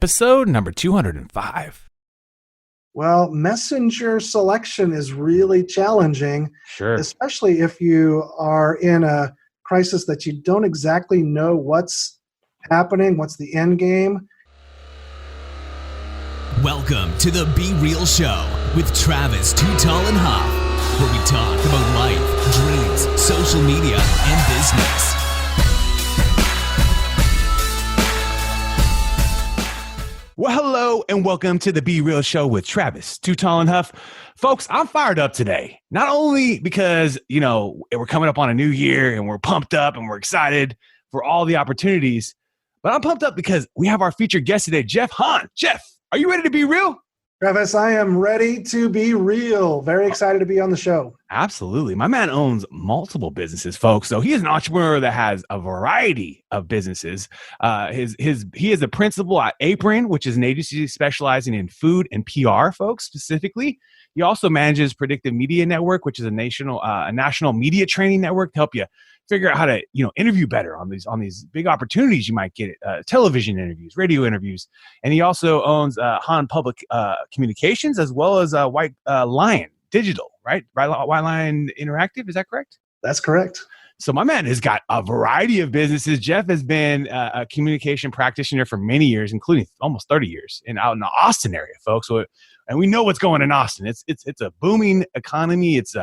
Episode number 205. Well, messenger selection is really challenging, Sure. especially if you are in a crisis that you don't exactly know what's happening, what's the end game. Welcome to the Be Real Show with Travis Too Tall and Huff, where we talk about life, dreams, social media, and business. Well, hello and welcome to the Be Real Show with Travis Too Tall and Huff. Folks, I'm fired up today. Not only because, we're coming up on a new year and we're pumped up and we're excited for all the opportunities, but I'm pumped up because we have our featured guest today, Jeff Hahn. Jeff, are you ready to be real? Travis, I am ready to be real. Very excited to be on the show. Absolutely. My man owns multiple businesses, folks. So he is an entrepreneur that has a variety of businesses. He is the principal at Apron, which is an agency specializing in food and PR, folks, specifically. He also manages Predictive Media Network, which is a national media training network to help you figure out how to, interview better on these big opportunities you might get, television interviews, radio interviews. And he also owns Hahn Public Communications, as well as White Lion Digital, right? White Lion Interactive, is that correct? That's correct. So my man has got a variety of businesses. Jeff has been a communication practitioner for many years, including almost 30 years, out in the Austin area, folks. So, and we know what's going on in Austin. It's a booming economy. It's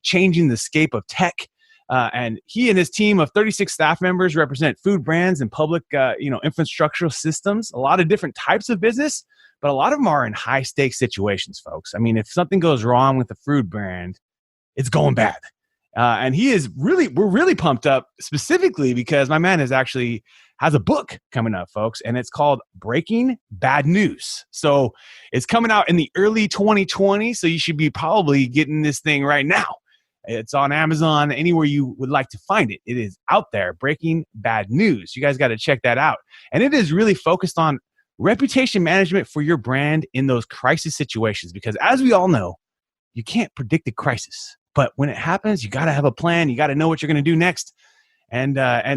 changing the scape of tech. And he and his team of 36 staff members represent food brands and public, infrastructural systems, a lot of different types of business, but a lot of them are in high stakes situations, folks. I mean, if something goes wrong with the food brand, it's going bad. And we're really pumped up specifically because my man has a book coming up, folks, and it's called Breaking Bad News. So it's coming out in the early 2020. So you should be probably getting this thing right now. It's on Amazon, anywhere you would like to find it. It is out there, Breaking Bad News. You guys got to check that out. And it is really focused on reputation management for your brand in those crisis situations. Because as we all know, you can't predict a crisis. But when it happens, you got to have a plan. You got to know what you're going to do next. And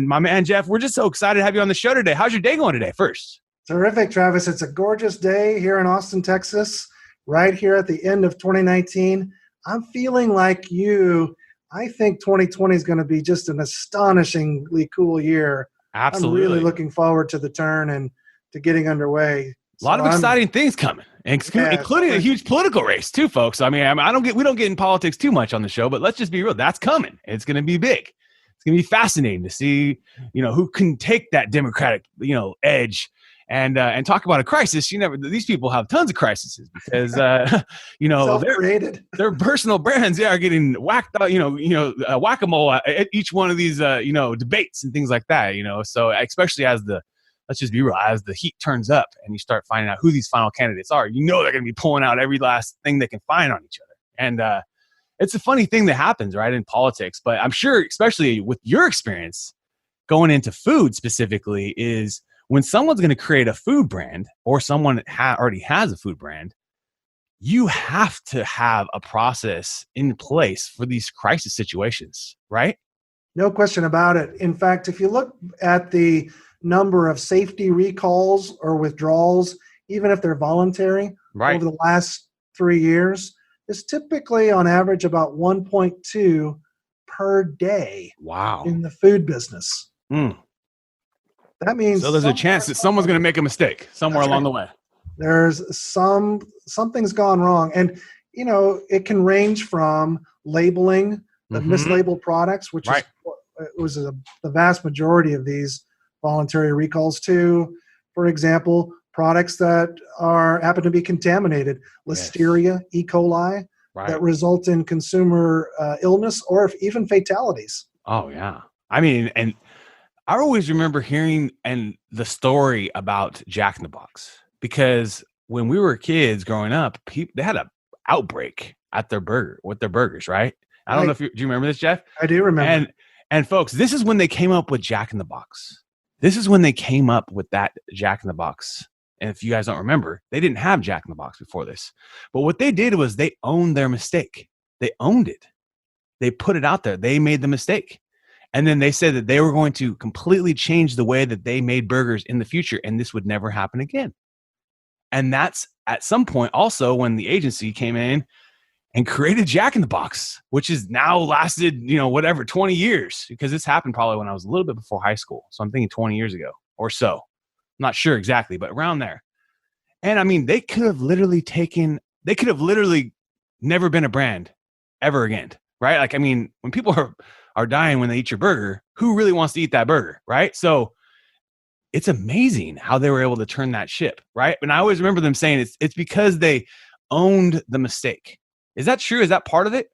my man, Jeff, we're just so excited to have you on the show today. How's your day going today first? Terrific, Travis. It's a gorgeous day here in Austin, Texas, right here at the end of 2019. I'm feeling like you. I think 2020 is going to be just an astonishingly cool year. Absolutely. I'm really looking forward to the turn and to getting underway. A lot of exciting things coming, including a huge political race too, folks. I mean, we don't get in politics too much on the show, but let's just be real. That's coming. It's going to be big. It's going to be fascinating to see, who can take that Democratic, edge. And talk about a crisis. These people have tons of crises because their personal brands are getting whacked out, whack-a-mole at each one of these debates and things like that. So especially let's just be real, as the heat turns up and you start finding out who these final candidates are, they're going to be pulling out every last thing they can find on each other. And it's a funny thing that happens, right, in politics. But I'm sure, especially with your experience going into food specifically, is when someone's going to create a food brand or someone already has a food brand, you have to have a process in place for these crisis situations, right? No question about it. In fact, if you look at the number of safety recalls or withdrawals, even if they're voluntary, right, over the last 3 years, it's typically on average about 1.2 per day. Wow. In the food business. Mm. That means there's a chance that someone's going to make a mistake somewhere along the way. There's something's gone wrong. And, it can range from labeling the mislabeled products, which was the vast majority of these voluntary recalls, to, for example, products that happen to be contaminated, Listeria, E. coli, that result in consumer illness or even fatalities. Oh, yeah. I mean, and I always remember hearing the story about Jack in the Box, because when we were kids growing up, they had an outbreak at with their burgers, right? I don't know if do you remember this, Jeff? I do remember. And folks, this is when they came up with Jack in the Box. This is when they came up with that Jack in the Box. And if you guys don't remember, they didn't have Jack in the Box before this. But what they did was they owned their mistake. They owned it. They put it out there. They made the mistake. And then they said that they were going to completely change the way that they made burgers in the future, and this would never happen again. And that's at some point also when the agency came in and created Jack in the Box, which has now lasted, 20 years, because this happened probably when I was a little bit before high school. So I'm thinking 20 years ago or so. I'm not sure exactly, but around there. And I mean, they could have literally never been a brand ever again, right? Like, I mean, when people are dying when they eat your burger, who really wants to eat that burger, right? So it's amazing how they were able to turn that ship, right? And I always remember them saying it's because they owned the mistake. Is that true? Is that part of it?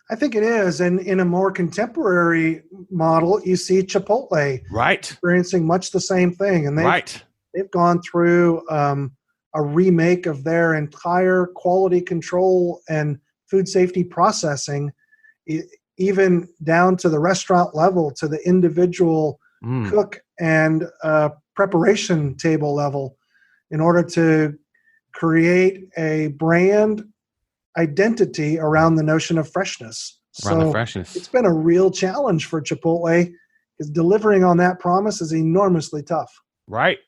I think it is. And in a more contemporary model, you see Chipotle experiencing much the same thing. And they've gone through a remake of their entire quality control and food safety processing, even down to the restaurant level, to the individual cook and preparation table level, in order to create a brand identity around the notion of freshness. It's been a real challenge for Chipotle, because delivering on that promise is enormously tough. Right.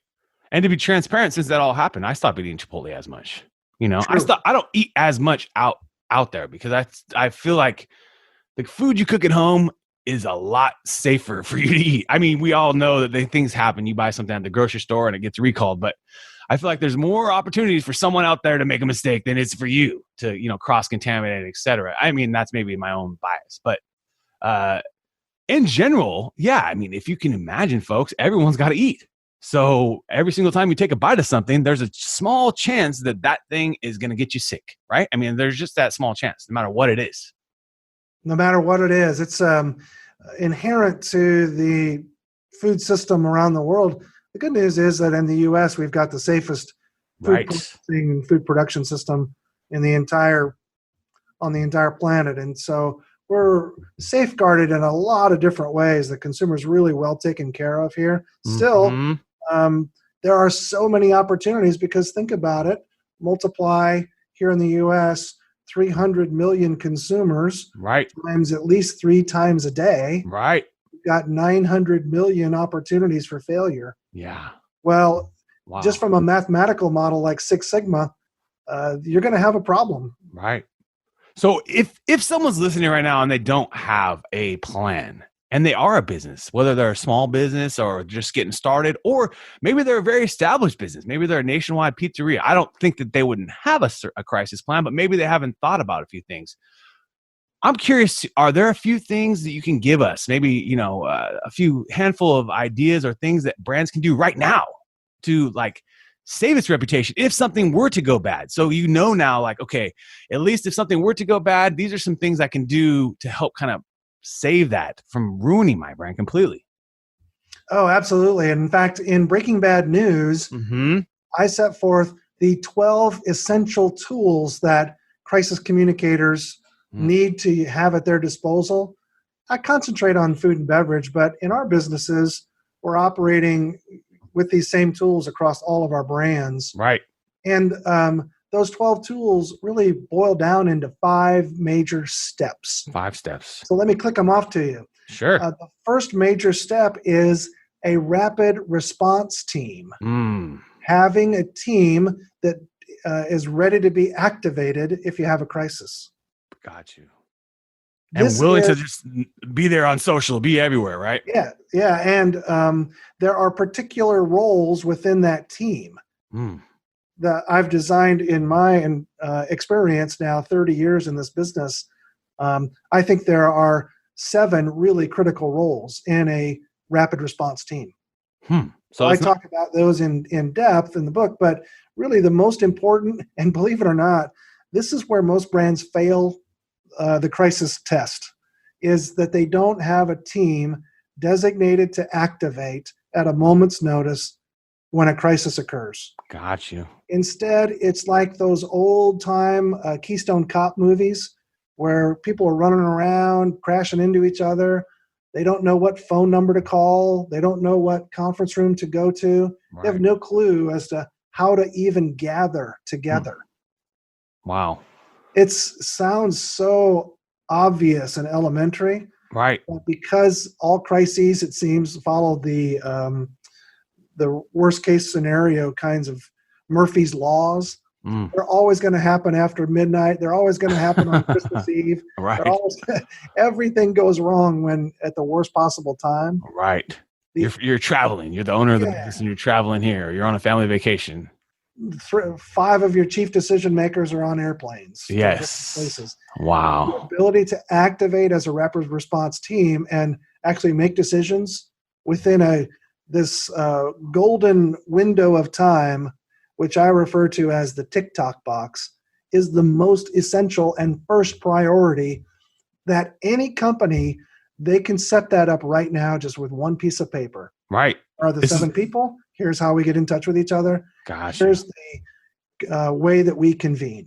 And to be transparent, since that all happened, I stopped eating Chipotle as much. I don't eat as much out there, because I feel like the food you cook at home is a lot safer for you to eat. I mean, we all know that things happen. You buy something at the grocery store and it gets recalled, but I feel like there's more opportunities for someone out there to make a mistake than it's for you to, cross-contaminate, et cetera. I mean, that's maybe my own bias, but in general, yeah. I mean, if you can imagine, folks, everyone's got to eat. So every single time you take a bite of something, there's a small chance that thing is going to get you sick, right? I mean, there's just that small chance, no matter what it is. No matter what it is, it's inherent to the food system around the world. The good news is that in the U.S., we've got the safest food processing and food production system on the entire planet. And so we're safeguarded in a lot of different ways. The consumer's really well taken care of here. Still, there are so many opportunities, because think about it, multiply here in the U.S., 300 million consumers, times at least 3 times a day. Right. We've got 900 million opportunities for failure. Yeah. Well, just from a mathematical model like Six Sigma, you're going to have a problem. Right. So if someone's listening right now and they don't have a plan, and they are a business, whether they're a small business or just getting started, or maybe they're a very established business, maybe they're a nationwide pizzeria. I don't think that they wouldn't have a crisis plan, but maybe they haven't thought about a few things. I'm curious, are there a few things that you can give us? Maybe, a few handful of ideas or things that brands can do right now to save its reputation if something were to go bad. So now, okay, at least if something were to go bad, these are some things I can do to help kind of save that from ruining my brand completely. Oh, absolutely. And in fact, in Breaking Bad News, I set forth the 12 essential tools that crisis communicators need to have at their disposal. I concentrate on food and beverage, but in our businesses, we're operating with these same tools across all of our brands. Right. And those 12 tools really boil down into 5 major steps. 5 steps. So let me click them off to you. Sure. The first major step is a rapid response team. Having a team that is ready to be activated if you have a crisis. Got you. And willing to just be there on social, be everywhere, right? Yeah. And there are particular roles within that team that I've designed in my experience now, 30 years in this business. I think there are 7 really critical roles in a rapid response team. So I talk about those in depth in the book, but really the most important, and believe it or not, this is where most brands fail the crisis test, is that they don't have a team designated to activate at a moment's notice when a crisis occurs. Got you. Instead, it's like those old-time Keystone Cop movies where people are running around, crashing into each other. They don't know what phone number to call. They don't know what conference room to go to. Right. They have no clue as to how to even gather together. Wow. It sounds so obvious and elementary. Right. But because all crises, it seems, follow the worst case scenario kinds of Murphy's Laws. They're always going to happen after midnight. They're always going to happen on Christmas Eve. Right. They're always, everything goes wrong when at the worst possible time. Right. You're traveling. You're the owner of the business and you're traveling here. You're on a family vacation. 5 of your chief decision makers are on airplanes. Yes. Places. Wow. The ability to activate as a rapid response team and actually make decisions within this golden window of time, which I refer to as the TikTok box, is the most essential and first priority that any company, they can set that up right now just with one piece of paper. Right. Are the 7 people? Here's how we get in touch with each other. Gosh. Here's the way that we convene.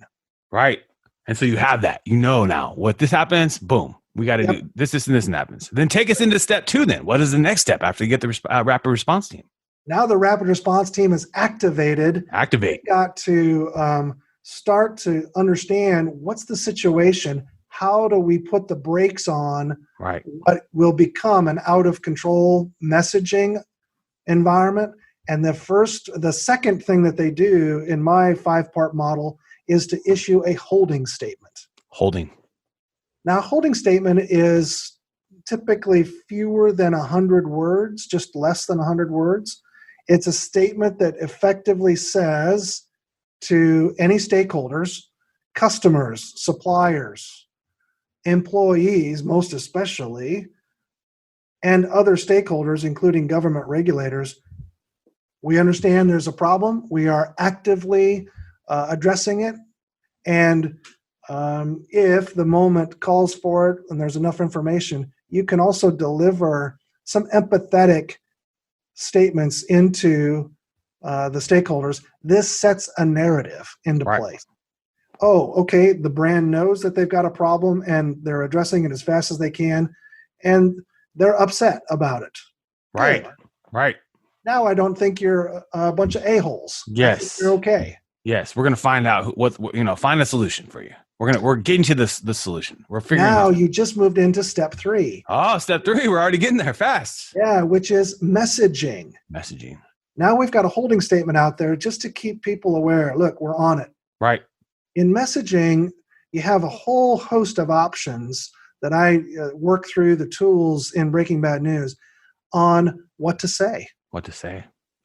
Right. And so you have that. You know now. What this happens, boom. We got to do this, and this, and happens. Then take us into step 2 then. What is the next step after you get the rapid response team? Now the rapid response team is activated. Activate. We got to start to understand what's the situation. How do we put the brakes on what will become an out-of-control messaging environment? And the second thing that they do in my 5-part model is to issue a holding statement. Holding. Now, a holding statement is typically fewer than 100 words, just less than 100 words. It's a statement that effectively says to any stakeholders, customers, suppliers, employees, most especially, and other stakeholders, including government regulators, we understand there's a problem. We are actively addressing it. And if the moment calls for it and there's enough information, you can also deliver some empathetic statements into the stakeholders. This sets a narrative into place. Oh, okay, the brand knows that they've got a problem and they're addressing it as fast as they can, and they're upset about it. Right, Good. right. Now I don't think you're a bunch of a-holes. Yes. You're okay. Yes, we're going to find out find a solution for you. We're getting to the solution. We're figuring now this out. You just moved into step 3. Oh, step 3. We're already getting there fast. Yeah, which is messaging. Messaging. Now we've got a holding statement out there just to keep people aware. Look, we're on it. Right. In messaging, you have a whole host of options that I work through the tools in Breaking Bad News on what to say. What to say.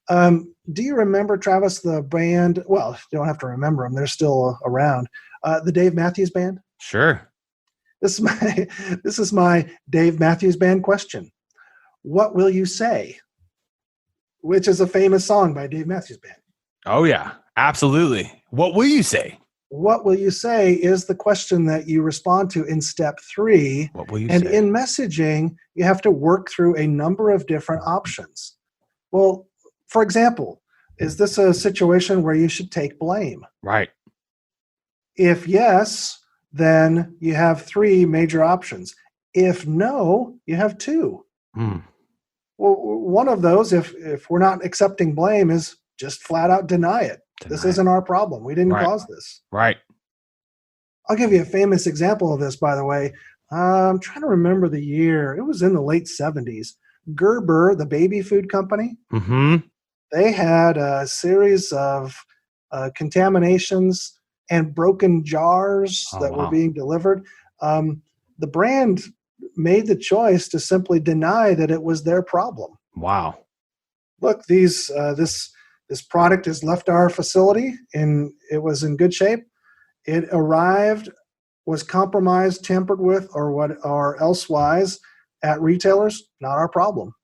Do you remember, Travis, the band? Well, you don't have to remember them. They're still around. The Dave Matthews Band? Sure. This is my Dave Matthews Band question. What will you say? Which is a famous song by Dave Matthews Band. Oh, yeah. Absolutely. What will you say? What will you say is the question that you respond to in step 3. What will you say? And say? in messaging, you have to work through a number of different options. Well, for example, is this a situation where you should take blame? Right. If yes, then you have 3 major options. If no, you have 2. Well, one of those, if we're not accepting blame, is just flat out deny it. This isn't our problem. We didn't cause this. Right. I'll give you a famous example of this, by the way. I'm trying to remember the year. It was in the late 70s. Gerber, the baby food company, they had a series of contaminations and broken jars that were being delivered. The brand made the choice to simply deny that it was their problem. Wow. Look, this product has left our facility and it was in good shape. It arrived, was compromised, tampered with, or elsewise at retailers. Not our problem.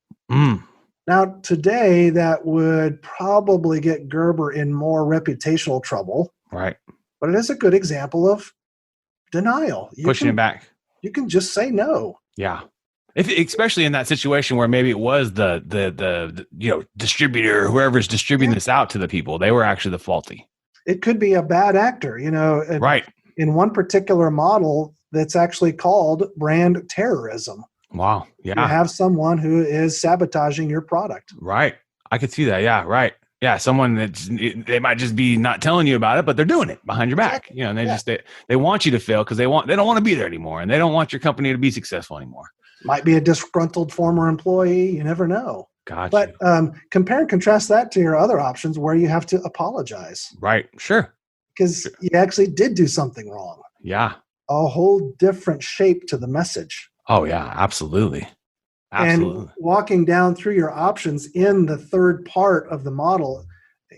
Now, today, that would probably get Gerber in more reputational trouble. Right. But it is a good example of denial. Pushing it back. You can just say no. Yeah. Especially in that situation where maybe it was the distributor, whoever's distributing this out to the people, they were actually the faulty. It could be a bad actor, Right. In one particular model that's actually called brand terrorism. Wow. Yeah. You have someone who is sabotaging your product. Right. I could see that. Yeah. Right. Yeah. Someone they might just be not telling you about it, but they're doing it behind your back. And they want you to fail because they don't want to be there anymore, and they don't want your company to be successful anymore. Might be a disgruntled former employee. You never know. Gotcha. But compare and contrast that to your other options where you have to apologize. Right. Sure. Because you actually did do something wrong. Yeah. A whole different shape to the message. Oh, yeah. Absolutely. Absolutely. And walking down through your options in the third part of the model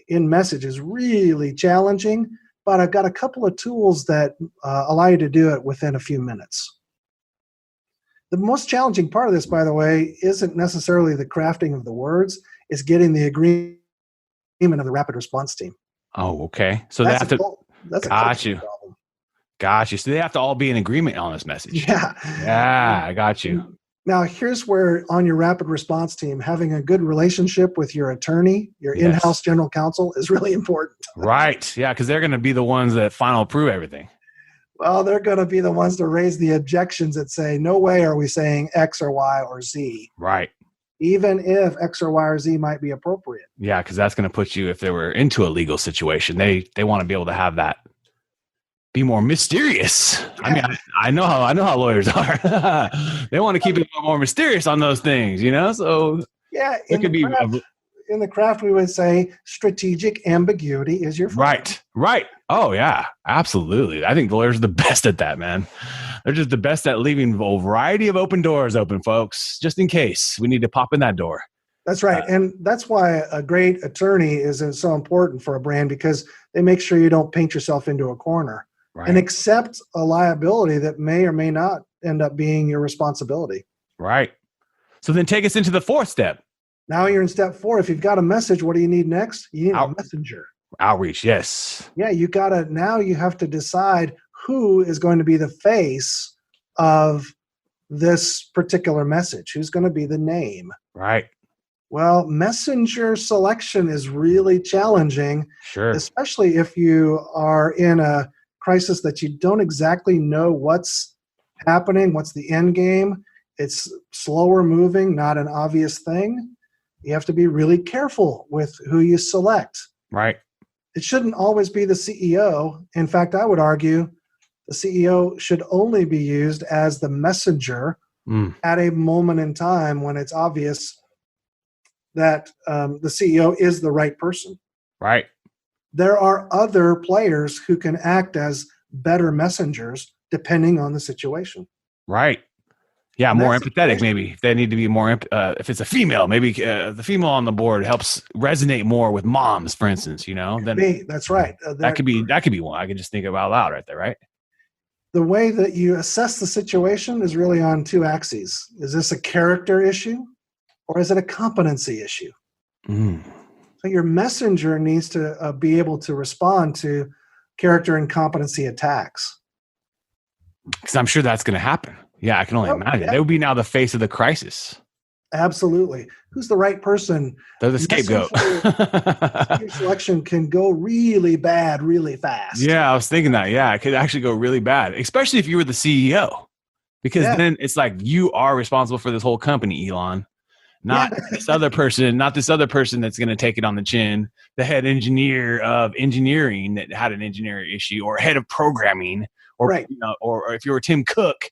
in message is really challenging, but I've got a couple of tools that allow you to do it within a few minutes. The most challenging part of this, by the way, isn't necessarily the crafting of the words, it's getting the agreement of the rapid response team. Oh, okay. So That's they have to. That's Got a you. problem. Got you. So they have to all be in agreement on this message. Yeah. Yeah, I got you. Now, here's where on your rapid response team, having a good relationship with your attorney, your Yes. in-house general counsel is really important. Right. Yeah, because they're going to be the ones that final approve everything. Well, they're going to be the ones to raise the objections that say, no way are we saying X or Y or Z. Right. Even if X or Y or Z might be appropriate. Yeah, because that's going to put you, if they were into a legal situation, they want to be able to have that be more mysterious. Yeah. I mean, I know how lawyers are. They want to keep it more mysterious on those things, you know? So yeah, it could be in the craft, we would say strategic ambiguity is your friend. Right. Oh, yeah, absolutely. I think lawyers are the best at that, man. They're just the best at leaving a variety of open doors open, folks, just in case we need to pop in that door. That's right. And that's why a great attorney is so important for a brand, because they make sure you don't paint yourself into a corner and accept a liability that may or may not end up being your responsibility. Right. So then take us into the fourth step. Now you're in step 4. If you've got a message, what do you need next? You need a messenger. Outreach, yes. Yeah, now you have to decide who is going to be the face of this particular message. Who's going to be the name? Right. Well, messenger selection is really challenging. Sure. Especially if you are in a crisis that you don't exactly know what's happening, what's the end game. It's slower moving, not an obvious thing. You have to be really careful with who you select. Right. It shouldn't always be the CEO. In fact, I would argue the CEO should only be used as the messenger at a moment in time when it's obvious that the CEO is the right person. Right. There are other players who can act as better messengers depending on the situation. Right. Yeah, more empathetic maybe. They need to be more, if it's a female, maybe the female on the board helps resonate more with moms, for instance, you know? Then that's right. That could be one. I could just think of out loud right there, right? The way that you assess the situation is really on 2 axes. Is this a character issue or is it a competency issue? So your messenger needs to be able to respond to character and competency attacks. Because I'm sure that's going to happen. Yeah, I can only imagine. They would be now the face of the crisis. Absolutely. Who's the right person? They're the scapegoat. Selection can go really bad really fast. Yeah, I was thinking that. Yeah, it could actually go really bad, especially if you were the CEO. Because then it's like you are responsible for this whole company, Elon. Not this other person that's going to take it on the chin. The head engineer of engineering that had an engineering issue, or head of programming, or you know, or if you were Tim Cook,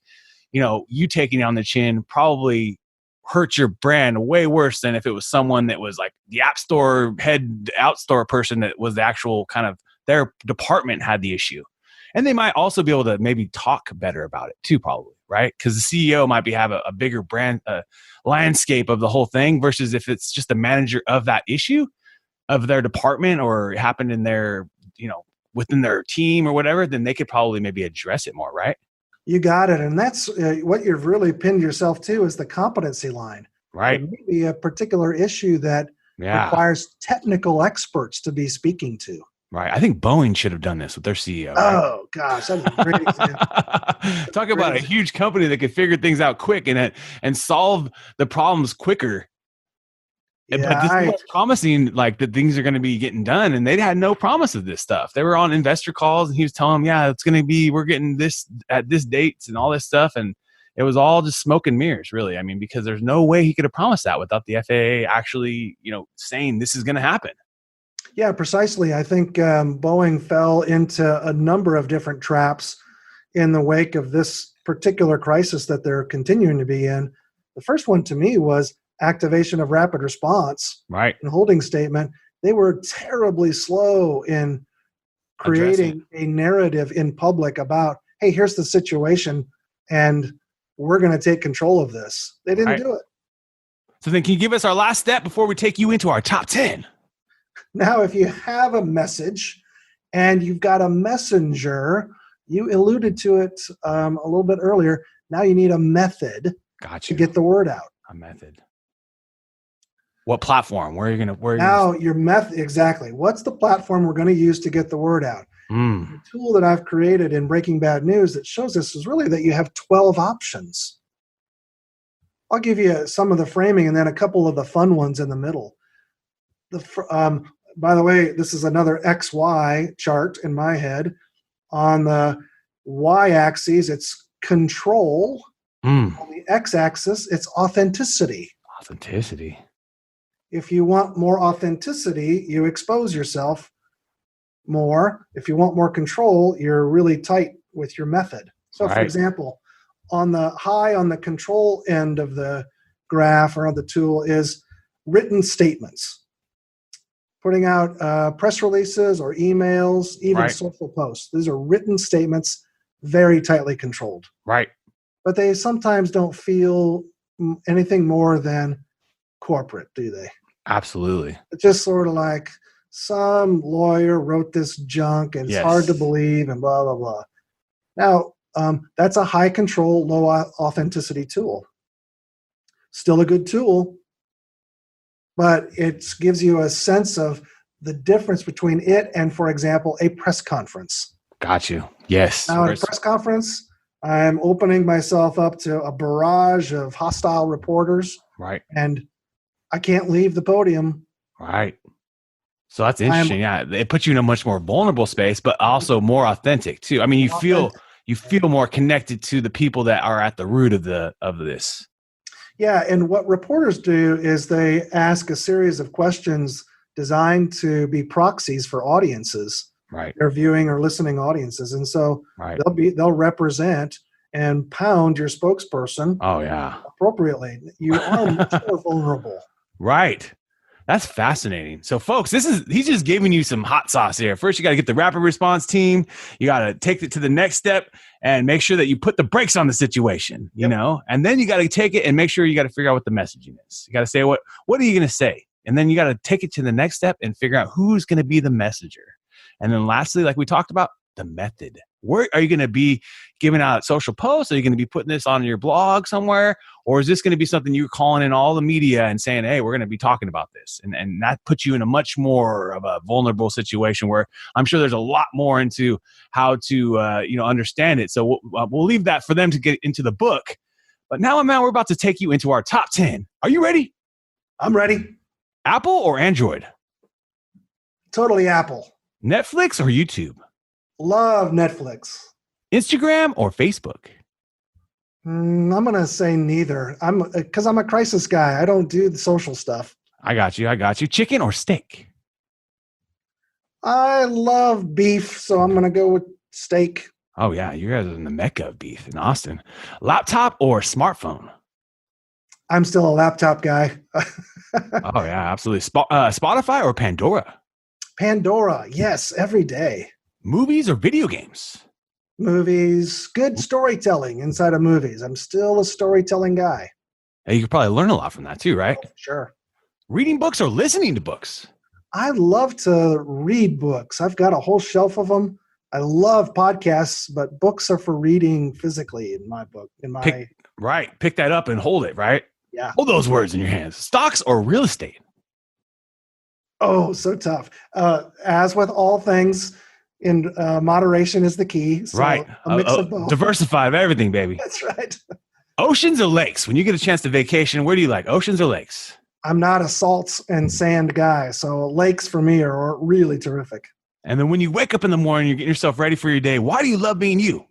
you know, you taking it on the chin probably hurt your brand way worse than if it was someone that was like the app store head outstore person that was the actual kind of their department had the issue. And they might also be able to maybe talk better about it too, probably, right? Because the CEO might have a bigger brand landscape of the whole thing versus if it's just a manager of that issue of their department or it happened in their, you know, within their team or whatever, then they could probably maybe address it more, right? You got it. And that's what you've really pinned yourself to is the competency line. Right. It may be a particular issue that requires technical experts to be speaking to. Right. I think Boeing should have done this with their CEO. Right? Oh, gosh. That's a great example. Talk about a huge company that could figure things out quick and solve the problems quicker. Yeah, but this was promising like that things are going to be getting done, and they had no promise of this stuff. They were on investor calls, and he was telling them, it's going to be, we're getting this at this dates and all this stuff. And it was all just smoke and mirrors, really. I mean, because there's no way he could have promised that without the FAA actually, you know, saying this is going to happen. Yeah, precisely. I think Boeing fell into a number of different traps in the wake of this particular crisis that they're continuing to be in. The first one to me was activation of rapid response right, and holding statement, they were terribly slow in creating a narrative in public about, hey, here's the situation, and we're going to take control of this. They didn't do it. So then can you give us our last step before we take you into our top 10? Now, if you have a message and you've got a messenger, you alluded to it a little bit earlier. Now you need a method to get the word out. A method. What platform? Where are you going to? Now your method, exactly. What's the platform we're going to use to get the word out? The tool that I've created in Breaking Bad News that shows this is really that you have 12 options. I'll give you some of the framing and then a couple of the fun ones in the middle. By the way, this is another XY chart in my head. On the Y-axis, it's control. On the X-axis, it's authenticity. Authenticity. If you want more authenticity, you expose yourself more. If you want more control, you're really tight with your method. So, for example, on the control end of the graph or on the tool is written statements. Putting out press releases or emails, even social posts. These are written statements, very tightly controlled. Right. But they sometimes don't feel anything more than corporate, do they? Absolutely. It's just sort of like some lawyer wrote this junk and it's hard to believe and blah, blah, blah. Now, that's a high control, low authenticity tool. Still a good tool, but it gives you a sense of the difference between it and, for example, a press conference. Got you. Yes. Now, in a press conference, I'm opening myself up to a barrage of hostile reporters. Right. And I can't leave the podium. Right. So that's interesting. It puts you in a much more vulnerable space, but also more authentic too. I mean, you feel more connected to the people that are at the root of this. Yeah, and what reporters do is they ask a series of questions designed to be proxies for audiences. Right. Their viewing or listening audiences. And so they'll represent and pound your spokesperson appropriately. You are much more vulnerable. Right. That's fascinating. So folks, he's just giving you some hot sauce here. First, you got to get the rapid response team. You got to take it to the next step and make sure that you put the brakes on the situation, you know, and then you got to take it and make sure you got to figure out what the messaging is. You got to say, what are you going to say? And then you got to take it to the next step and figure out who's going to be the messenger. And then lastly, like we talked about, the method. Where are you going to be giving out social posts? Are you going to be putting this on your blog somewhere? Or is this going to be something you're calling in all the media and saying, hey, we're going to be talking about this? And that puts you in a much more of a vulnerable situation where I'm sure there's a lot more into how to understand it. So we'll leave that for them to get into the book. But now, man, we're about to take you into our top 10. Are you ready? I'm ready. Apple or Android? Totally Apple. Netflix or YouTube? Love Netflix. Instagram or Facebook? I'm going to say neither. Because I'm a crisis guy. I don't do the social stuff. I got you. Chicken or steak? I love beef, so I'm going to go with steak. Oh, yeah. You guys are in the mecca of beef in Austin. Laptop or smartphone? I'm still a laptop guy. Oh, yeah, absolutely. Spotify or Pandora? Pandora. Yes, every day. Movies or video games? Movies. Good storytelling inside of movies. I'm still a storytelling guy. Hey, you could probably learn a lot from that too, right? Oh, sure. Reading books or listening to books? I love to read books. I've got a whole shelf of them. I love podcasts, but books are for reading physically in my book. Pick that up and hold it, right? Yeah. Hold those words in your hands. Stocks or real estate? Oh, so tough. As with all things, in moderation is the key. So right. A mix of both. Diversify of everything, baby. That's right. Oceans or lakes? When you get a chance to vacation, where do you like, oceans or lakes? I'm not a salt and sand guy, so lakes for me are really terrific. And then when you wake up in the morning, you're getting yourself ready for your day. Why do you love being you?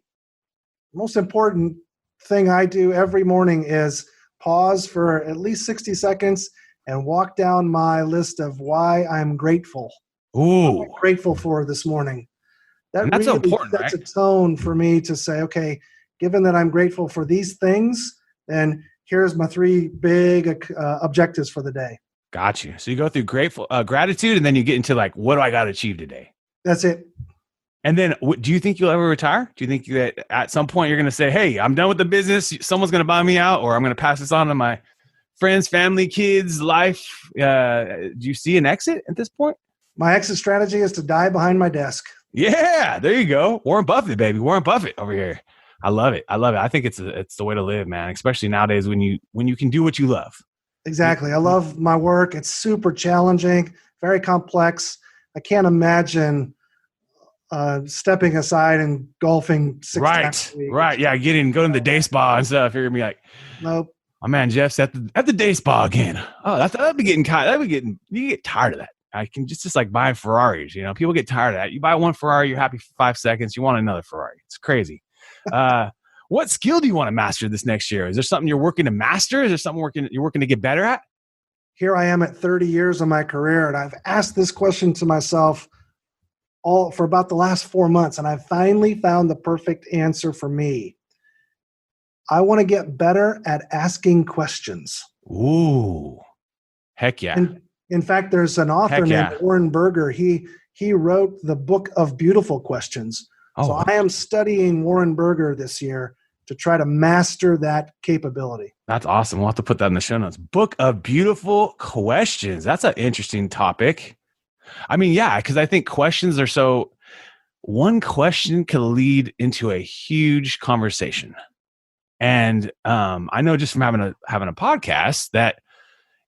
Most important thing I do every morning is pause for at least 60 seconds and walk down my list of why I'm grateful. Ooh. What I'm grateful for this morning. And that's really important, sets a tone for me to say, okay, given that I'm grateful for these things, then here's my 3 big objectives for the day. Got you. So you go through gratitude, and then you get into like, what do I got to achieve today? That's it. And then do you think you'll ever retire? Do you think that at some point you're going to say, hey, I'm done with the business. Someone's going to buy me out, or I'm going to pass this on to my friends, family, kids, life. Do you see an exit at this point? My exit strategy is to die behind my desk. Yeah, there you go. Warren Buffett, baby. Warren Buffett over here. I love it. I think it's the way to live, man, especially nowadays when you can do what you love. Exactly. I love my work. It's super challenging, very complex. I can't imagine stepping aside and golfing 6 times a week. Right. Yeah. Going to the day spa and stuff. You're gonna be like, nope. My man Jeff's at the day spa again. Oh, that'd be getting tired. You get tired of that. I can just like buying Ferraris. People get tired of that. You buy one Ferrari, you're happy for 5 seconds. You want another Ferrari. It's crazy. What skill do you want to master this next year? Is there something you're working to master? Is there something you're working to get better at? Here I am at 30 years of my career, and I've asked this question to myself for about the last 4 months, and I've finally found the perfect answer for me. I want to get better at asking questions. Ooh, heck yeah. In fact, there's an author named Warren Berger. He wrote the Book of Beautiful Questions. So I am studying Warren Berger this year to try to master that capability. That's awesome. We'll have to put that in the show notes. Book of Beautiful Questions. That's an interesting topic. I mean, yeah, because I think questions are one question could lead into a huge conversation. And I know just from having a podcast that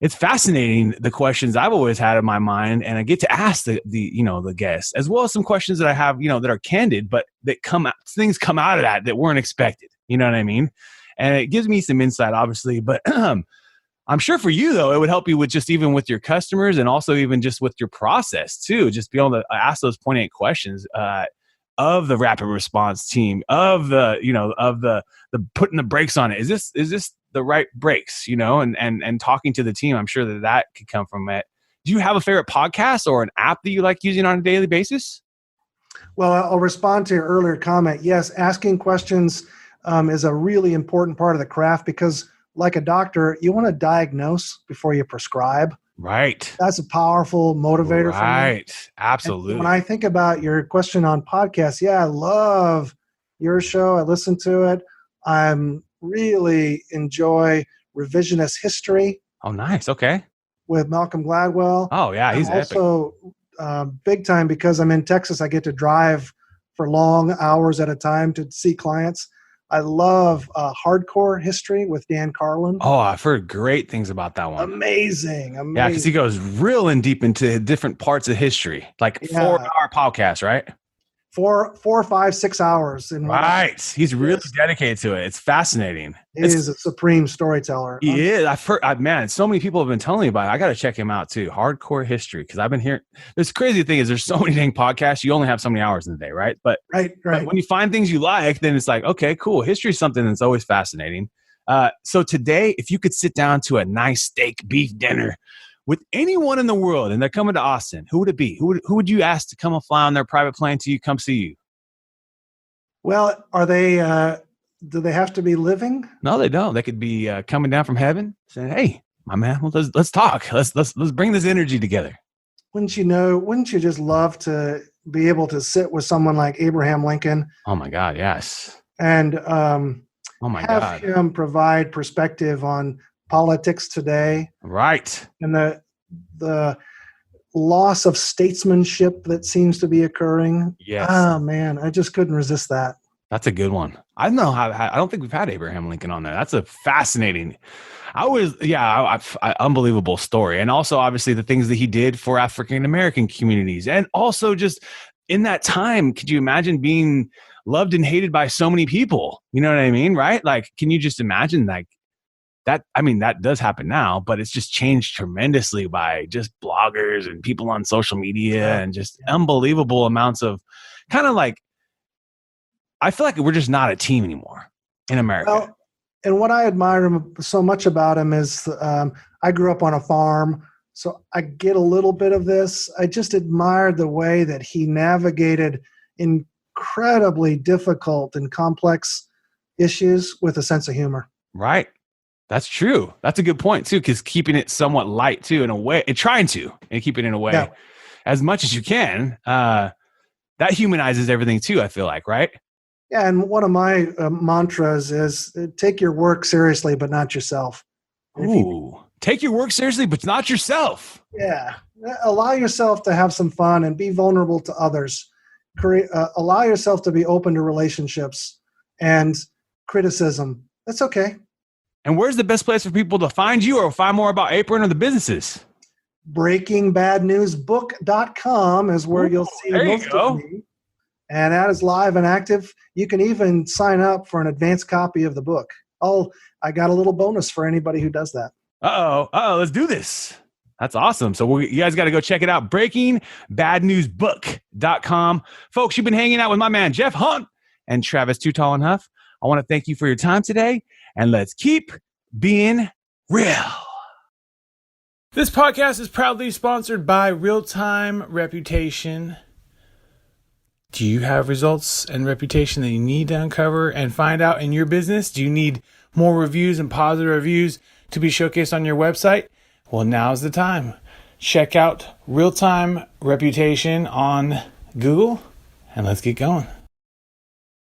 it's fascinating, the questions I've always had in my mind, and I get to ask the guests, as well as some questions that I have, that are candid, but things come out of that weren't expected. You know what I mean? And it gives me some insight, obviously, but I'm sure for you though, it would help you with just even with your customers, and also even just with your process too, just be able to ask those poignant questions of the rapid response team, of the putting the brakes on it. Is this the right brakes, and talking to the team? I'm sure that could come from it. Do you have a favorite podcast or an app that you like using on a daily basis? Well, I'll respond to your earlier comment. Yes, asking questions is a really important part of the craft, because like a doctor, you want to diagnose before you prescribe. Right. That's a powerful motivator for me. Right. Absolutely. And when I think about your question on podcasts, I love your show. I listen to it. I'm really enjoy Revisionist History. Oh, nice. Okay. With Malcolm Gladwell. Oh, yeah. He's also big time, because I'm in Texas. I get to drive for long hours at a time to see clients. I love Hardcore History with Dan Carlin. Oh, I've heard great things about that one. Amazing. Yeah, because he goes real in deep into different parts of history, like 4-hour podcast, right? 4, 5, 6 hours. Right. He's really dedicated to it. It's fascinating. He is a supreme storyteller. He is. I've heard, man, so many people have been telling me about it. I got to check him out too. Hardcore History. Because I've been hearing, this crazy thing is there's so many dang podcasts. You only have so many hours in the day, right? But when you find things you like, then it's like, okay, cool. History is something that's always fascinating. So today, if you could sit down to a nice steak beef dinner with anyone in the world, and they're coming to Austin, who would it be? Who would you ask to come and fly on their private plane to you, come see you? Well, are they? Do they have to be living? No, they don't. They could be coming down from heaven, saying, "Hey, my man, let's talk. Let's bring this energy together." Wouldn't you just love to be able to sit with someone like Abraham Lincoln? Oh my God, yes. And have him provide perspective on politics today, right? And the loss of statesmanship that seems to be occurring. Yes. Oh man, I just couldn't resist that. That's a good one. I don't think we've had Abraham Lincoln on there. That's a fascinating. Unbelievable story, and also obviously the things that he did for African American communities, and also just in that time, could you imagine being loved and hated by so many people? You know what I mean, right? Like, can you just imagine like? That, I mean, that does happen now, but it's just changed tremendously by just bloggers and people on social media and just unbelievable amounts of kind of like, I feel like we're just not a team anymore in America. Well, and what I admire so much about him is I grew up on a farm, so I get a little bit of this. I just admired the way that he navigated incredibly difficult and complex issues with a sense of humor. Right. That's true. That's a good point too, because keeping it somewhat light too, in a way, and trying to, and keep it in a way as much as you can. That humanizes everything too, I feel like, right? Yeah, and one of my mantras is take your work seriously, but not yourself. Take your work seriously, but not yourself. Yeah, allow yourself to have some fun and be vulnerable to others. Allow yourself to be open to relationships and criticism. That's okay. And where's the best place for people to find you or find more about Apron or the businesses? BreakingBadNewsBook.com is where you'll see most of me. And that is live and active. You can even sign up for an advanced copy of the book. I got a little bonus for anybody who does that. Let's do this. That's awesome. So you guys got to go check it out. BreakingBadNewsBook.com. Folks, you've been hanging out with my man, Jeff Hahn and Travis Too Tall and Huff. I want to thank you for your time today, and let's keep being real. This podcast is proudly sponsored by Real-Time Reputation. Do you have results and reputation that you need to uncover and find out in your business? Do you need more reviews and positive reviews to be showcased on your website? Well, now's the time. Check out Real-Time Reputation on Google, and let's get going.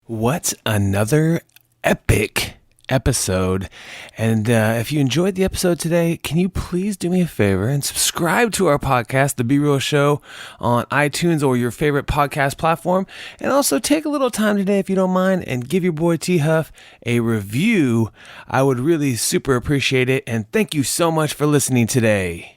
What another epic episode. And if you enjoyed the episode today, can you please do me a favor and subscribe to our podcast, The Be Real Show, on iTunes or your favorite podcast platform. And also take a little time today, if you don't mind, and give your boy T Huff a review. I would really super appreciate it. And thank you so much for listening today.